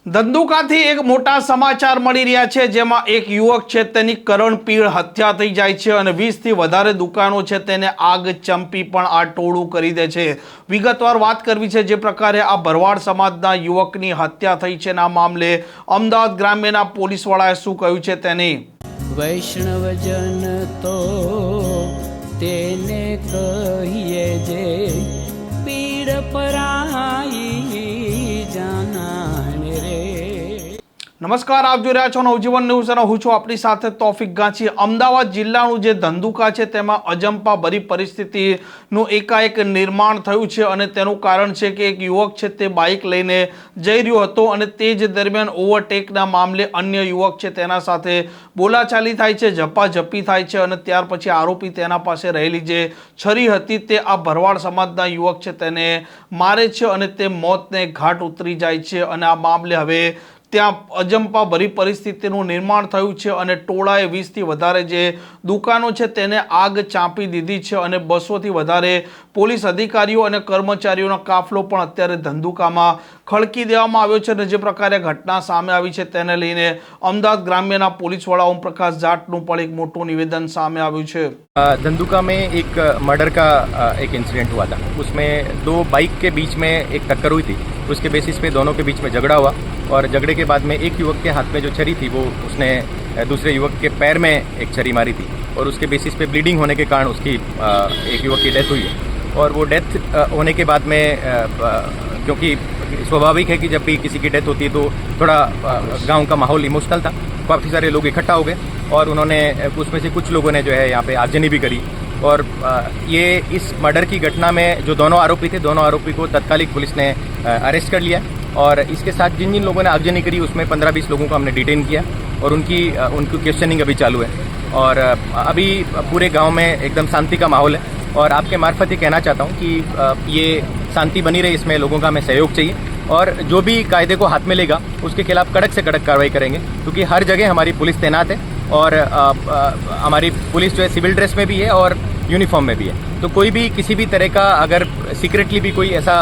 ધંધુકાથી એક મોટા સમાચાર મળી રહ્યા છે, જેમાં એક યુવક છે તેની કરણપીળ હત્યા થઈ જાય છે અને 20 થી વધારે દુકાનો છે તેને આગ ચંપી પણ આ ટોળું કરી દે છે। વિગતવાર વાત કરવી છે જે પ્રકારે આ ભરવાડ સમાજના યુવકની હત્યા થઈ છે, આ મામલે અમદાવાદ ગ્રામ્યના પોલીસ વડાએ શું કહ્યું છે તેની વૈષ્ણવજન તો તેને કહીએ જે પીડ પરાઈ જાનાને રે। નમસ્કાર, આપ જોઈ રહ્યા છો નવજીવન ન્યૂઝ અને હું છું આપણી સાથે તોફિક ગાંચી। અમદાવાદ જિલ્લાનું જે ધંધુકા છે તેમાં અજંપા ભરી પરિસ્થિતિનું એકાએક નિર્માણ થયું છે અને તેનું કારણ છે કે એક યુવક છે તે બાઇક લઈને જઈ રહ્યો હતો અને તે જ દરમિયાન ઓવરટેકના મામલે અન્ય યુવક છે તેના સાથે બોલાચાલી થાય છે, ઝપાઝપી થાય છે અને ત્યાર પછી આરોપી તેના પાસે રહેલી જે છરી હતી તે આ ભરવાડ સમાજના યુવક છે તેને મારે છે અને તે મોતને ઘાટ ઉતરી જાય છે અને આ મામલે હવે ત્યાં અજંપા ભરી પરિસ્થિતિનું નિર્માણ થયું છે અને ટોળાએ 20 થી વધારે જે દુકાનો છે તેને આગ ચાંપી દીધી છે અને 200 થી વધારે પોલીસ અધિકારીઓ અને કર્મચારીઓનો કાફલો પણ અત્યારે ધંધુકામાં ખડકી દેવામાં આવ્યો છે અને જે પ્રકારે ઘટના સામે આવી છે તેને લઈને અમદાવાદ ગ્રામ્યના પોલીસ વડા ઓમ પ્રકાશ જાટનું પણ એક મોટું નિવેદન સામે આવ્યું છે। धंधुका में एक मर्डर का एक इंसिडेंट हुआ था। उसमें दो बाइक के बीच में एक टक्कर हुई थी। उसके बेसिस पे दोनों के बीच में झगड़ा हुआ और झगड़े के बाद में एक युवक के हाथ में जो छरी थी वो उसने दूसरे युवक के पैर में एक छरी मारी थी और उसके बेसिस पे ब्लीडिंग होने के कारण उसकी एक युवक की डेथ हुई है। और वो डेथ होने के बाद में क्योंकि स्वाभाविक है कि जब भी किसी की डेथ होती है तो थोड़ा गांव का माहौल इमोशनल था, काफ़ी सारे लोग इकट्ठा हो गए और उन्होंने उसमें से कुछ लोगों ने जो है यहाँ पे आगजनी भी करी और ये इस मर्डर की घटना में जो दोनों आरोपी थे, दोनों आरोपी को तत्कालिक पुलिस ने अरेस्ट कर लिया और इसके साथ जिन जिन लोगों ने आगजनी करी उसमें 15-20 लोगों को हमने डिटेन किया और उनकी क्वेश्चनिंग अभी चालू है और अभी पूरे गाँव में एकदम शांति का माहौल है। और आपके मार्फत ये कहना चाहता हूँ कि ये शांति बनी रहे, इसमें लोगों का हमें सहयोग चाहिए और जो भी कायदे को हाथ में लेगा उसके खिलाफ कड़क से कड़क कार्रवाई करेंगे, क्योंकि हर जगह हमारी पुलिस तैनात है और हमारी पुलिस जो है सिविल ड्रेस में भी है और यूनिफॉर्म में भी है। तो कोई भी किसी भी तरह का अगर सीक्रेटली भी कोई ऐसा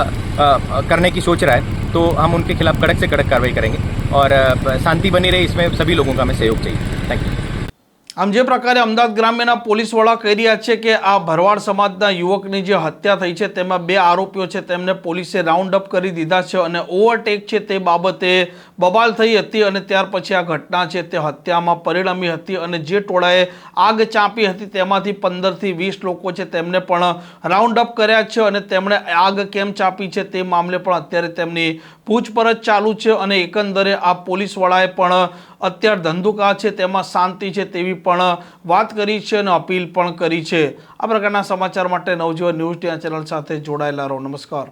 करने की सोच रहा है तो हम उनके खिलाफ कड़क से कड़क कार्रवाई करेंगे और शांति बनी रहे, इसमें सभी लोगों का हमें सहयोग चाहिए। Thank you. આમ જે પ્રકારે અમદાવાદ ગ્રામ્યના પોલીસ વડા કહી રહ્યા છે કે આ ભરવાડ સમાજના યુવકની જે હત્યા થઈ છે તેમાં 2 આરોપીઓ છે તેમને પોલીસે રાઉન્ડ અપ કરી દીધા છે અને ઓવરટેક છે તે બાબતે બબાલ થઈ હતી અને ત્યાર પછી આ ઘટના છે તે હત્યામાં પરિણમી હતી અને જે ટોળાએ આગ ચાંપી હતી તેમાંથી 15 થી 20 લોકો છે તેમને પણ રાઉન્ડ અપ કર્યા છે અને તેમણે આગ કેમ ચાંપી છે તે મામલે પણ અત્યારે તેમની પૂછપરછ ચાલુ છે અને એકંદરે આ પોલીસ વડાએ પણ અત્યારે ધંધુકા છે તેમાં શાંતિ છે તેવી પણ વાત કરી છે અને અપીલ પણ કરી છે। આ પ્રકારના સમાચાર માટે નવજીવન ન્યૂઝ ચેનલ સાથે જોડાયેલા રહો। નમસ્કાર।